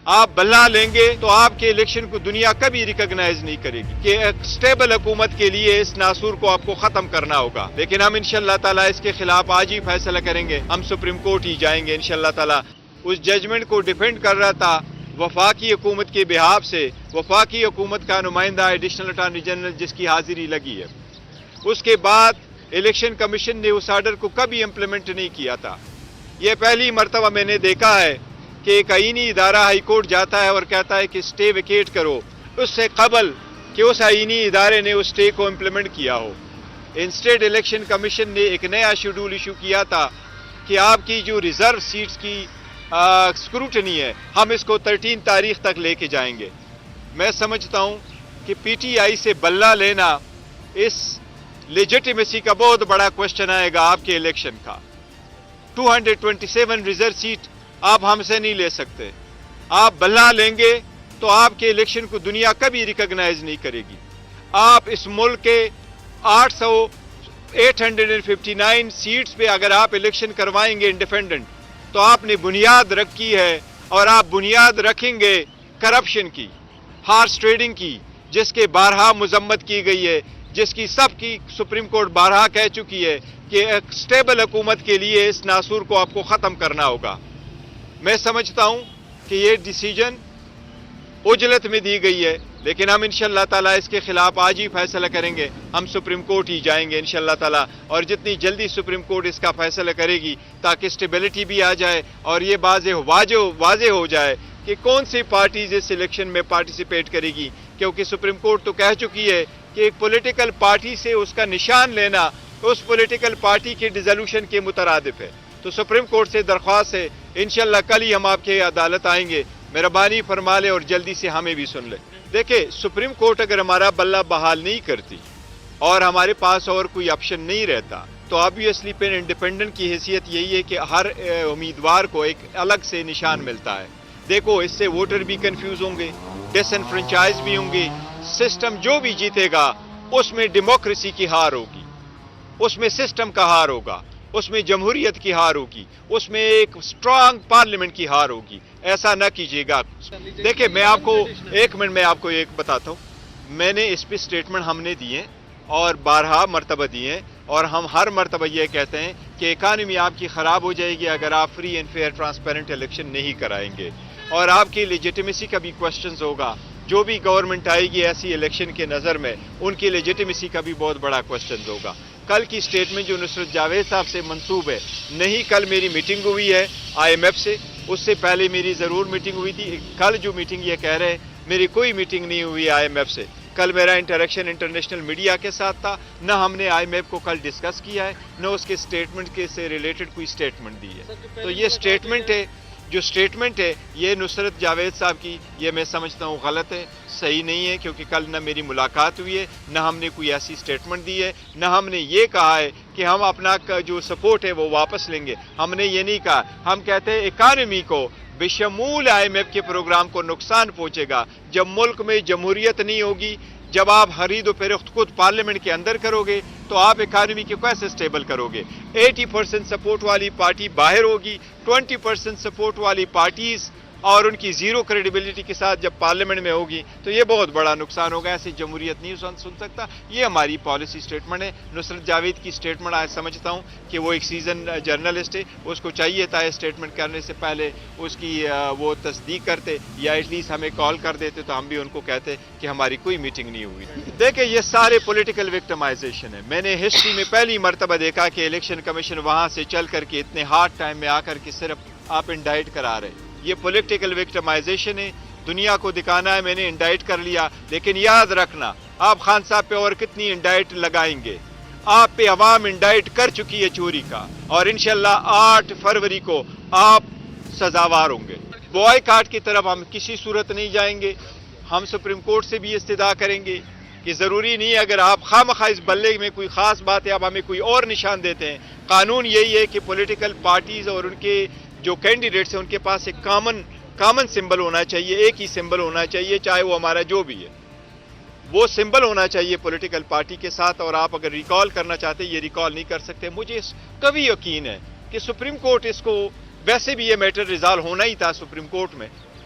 آپ بلّا لیں گے تو آپ کے الیکشن کو دنیا کبھی ریکگنائز نہیں کرے گی کہ ایک سٹیبل حکومت کے لیے اس ناسور کو آپ کو ختم کرنا ہوگا. لیکن ہم انشاءاللہ تعالیٰ اس کے خلاف آج ہی فیصلہ کریں گے. ہم سپریم کورٹ ہی جائیں گے انشاءاللہ تعالیٰ. اس ججمنٹ کو ڈیفینڈ کر رہا تھا وفاقی حکومت کے بحاف سے وفاقی حکومت کا نمائندہ ایڈیشنل اٹارنی جنرل جس کی حاضری لگی ہے. اس کے بعد الیکشن کمیشن نے اس آرڈر کو کبھی امپلیمنٹ نہیں کیا تھا. یہ پہلی مرتبہ میں نے دیکھا ہے کہ ایک آئینی ادارہ ہائی کورٹ جاتا ہے اور کہتا ہے کہ سٹے ویکیٹ کرو اس سے قبل کہ اس آئینی ادارے نے اس سٹے کو امپلیمنٹ کیا ہو. انسٹیڈ الیکشن کمیشن نے ایک نیا شیڈول ایشو کیا تھا کہ آپ کی جو ریزرو سیٹس کی اسکروٹنی ہے ہم اس کو 13 تاریخ تک لے کے جائیں گے. میں سمجھتا ہوں کہ پی ٹی آئی سے بلّا لینا اس لیجیٹیمیسی کا بہت بڑا کوشچن آئے گا آپ کے الیکشن کا. 227 ریزرو سیٹ آپ ہم سے نہیں لے سکتے. آپ بلّا لیں گے تو آپ کے الیکشن کو دنیا کبھی ریکگنائز نہیں کرے گی. آپ اس ملک کے 859 سیٹس پہ اگر آپ الیکشن کروائیں گے انڈیپینڈنٹ تو آپ نے بنیاد رکھی ہے اور آپ بنیاد رکھیں گے کرپشن کی, ہارس ٹریڈنگ کی, جس کے بارہا مذمت کی گئی ہے, جس کی سب کی سپریم کورٹ بارہا کہہ چکی ہے کہ ایک سٹیبل حکومت کے لیے اس ناسور کو آپ کو ختم کرنا ہوگا. میں سمجھتا ہوں کہ یہ ڈیسیجن اجلت میں دی گئی ہے لیکن ہم انشاءاللہ تعالیٰ اس کے خلاف آج ہی فیصلہ کریں گے. ہم سپریم کورٹ ہی جائیں گے انشاءاللہ تعالیٰ اور جتنی جلدی سپریم کورٹ اس کا فیصلہ کرے گی تاکہ اسٹیبلٹی بھی آ جائے اور یہ واضح ہو جائے کہ کون سی پارٹیز اس الیکشن میں پارٹیسپیٹ کرے گی. کیونکہ سپریم کورٹ تو کہہ چکی ہے کہ ایک پولیٹیکل پارٹی سے اس کا نشان لینا اس پولیٹیکل پارٹی کے ڈیزولوشن کے مترادف ہے. تو سپریم کورٹ سے درخواست ہے انشاءاللہ کل ہی ہم آپ کے عدالت آئیں گے. مہربانی فرما لیں اور جلدی سے ہمیں بھی سن لیں. دیکھیں سپریم کورٹ اگر ہمارا بلّا بحال نہیں کرتی اور ہمارے پاس اور کوئی آپشن نہیں رہتا تو آبویسلی پھر انڈیپینڈنٹ کی حیثیت یہی ہے کہ ہر امیدوار کو ایک الگ سے نشان ملتا ہے. دیکھو اس سے ووٹر بھی کنفیوز ہوں گے, ڈس انفرنچائز بھی ہوں گے. سسٹم جو بھی جیتے گا اس میں ڈیموکریسی کی ہار ہوگی, اس میں سسٹم کا ہار ہوگا, اس میں جمہوریت کی ہار ہوگی, اس میں ایک سٹرانگ پارلیمنٹ کی ہار ہوگی. ایسا نہ کیجیے گا. دیکھیں میں آپ کو ایک منٹ میں آپ کو ایک بتاتا ہوں. میں نے اس پہ سٹیٹمنٹ ہم نے دیے اور 12 مرتبہ دیے اور ہم ہر مرتبہ یہ کہتے ہیں کہ اکانومی آپ کی خراب ہو جائے گی اگر آپ free and fair transparent election نہیں کرائیں گے اور آپ کی لیجیٹیمیسی کا بھی کوشچنز ہوگا. جو بھی گورنمنٹ آئے گی ایسی الیکشن کے نظر میں ان کی لیجیٹیمیسی کا بھی بہت بڑا کوشچنز ہوگا. کل کی سٹیٹمنٹ جو نصرت جاوید صاحب سے منسوب ہے نہیں, کل میری میٹنگ ہوئی ہے آئی ایم ایف سے, اس سے پہلے میری ضرور میٹنگ ہوئی تھی. کل جو میٹنگ یہ کہہ رہے ہیں میری کوئی میٹنگ نہیں ہوئی آئی ایم ایف سے. کل میرا انٹریکشن انٹرنیشنل میڈیا کے ساتھ تھا. نہ ہم نے آئی ایم ایف کو کل ڈسکس کیا ہے نہ اس کے سٹیٹمنٹ کے سے ریلیٹڈ کوئی سٹیٹمنٹ دی ہے. تو یہ سٹیٹمنٹ ہے جو سٹیٹمنٹ ہے یہ نصرت جاوید صاحب کی, یہ میں سمجھتا ہوں غلط ہے, صحیح نہیں ہے. کیونکہ کل نہ میری ملاقات ہوئی ہے نہ ہم نے کوئی ایسی سٹیٹمنٹ دی ہے نہ ہم نے یہ کہا ہے کہ ہم اپنا جو سپورٹ ہے وہ واپس لیں گے. ہم نے یہ نہیں کہا. ہم کہتے ہیں اکانومی کو بشمول آئی ایم ایف کے پروگرام کو نقصان پہنچے گا جب ملک میں جمہوریت نہیں ہوگی. جب آپ خرید و فروخت خود پارلیمنٹ کے اندر کرو گے تو آپ اکانومی کو کیسے سٹیبل کرو گے. 80% سپورٹ والی پارٹی باہر ہوگی, 20% سپورٹ والی پارٹیز اور ان کی زیرو کریڈیبلٹی کے ساتھ جب پارلیمنٹ میں ہوگی تو یہ بہت بڑا نقصان ہوگا. ایسی جمہوریت نہیں سن سکتا. یہ ہماری پالیسی سٹیٹمنٹ ہے. نصرت جاوید کی سٹیٹمنٹ آج سمجھتا ہوں کہ وہ ایک سیزن جرنلسٹ ہے, اس کو چاہیے تھا اسٹیٹمنٹ کرنے سے پہلے اس کی وہ تصدیق کرتے یا ایٹ لیسٹ ہمیں کال کر دیتے تو ہم بھی ان کو کہتے کہ ہماری کوئی میٹنگ نہیں ہوئی. دیکھیں یہ سارے پولیٹیکل وکٹمائزیشن ہے. میں نے ہسٹری میں پہلی مرتبہ دیکھا کہ الیکشن کمیشن وہاں سے چل کر کے اتنے ہارڈ ٹائم میں آ کر کے صرف آپ انڈائٹ کرا رہے. یہ پولیٹیکل وکٹمائزیشن ہے. دنیا کو دکھانا ہے میں نے انڈائٹ کر لیا. لیکن یاد رکھنا آپ خان صاحب پہ اور کتنی انڈائٹ لگائیں گے. آپ پہ عوام انڈائٹ کر چکی ہے چوری کا اور انشاءاللہ 8 فروری کو آپ سزاوار ہوں گے. بوائے کاٹ کی طرف ہم کسی صورت نہیں جائیں گے. ہم سپریم کورٹ سے بھی استدعا کریں گے کہ ضروری نہیں ہے اگر آپ خواہ اس بلے میں کوئی خاص بات ہے آپ ہمیں کوئی اور نشان دیتے ہیں. قانون یہی ہے کہ پولیٹیکل پارٹیز اور ان کے جو کینڈیڈیٹس ہیں ان کے پاس ایک کامن سمبل ہونا چاہیے, ایک ہی سمبل ہونا چاہیے چاہے وہ ہمارا جو بھی ہے. وہ سمبل ہونا چاہیے پولیٹیکل پارٹی کے ساتھ اور آپ اگر ریکال کرنا چاہتے یہ ریکال نہیں کر سکتے. مجھے اس کبھی یقین ہے کہ سپریم کورٹ اس کو ویسے بھی یہ میٹر ریزالو ہونا ہی تھا سپریم کورٹ میں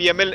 PML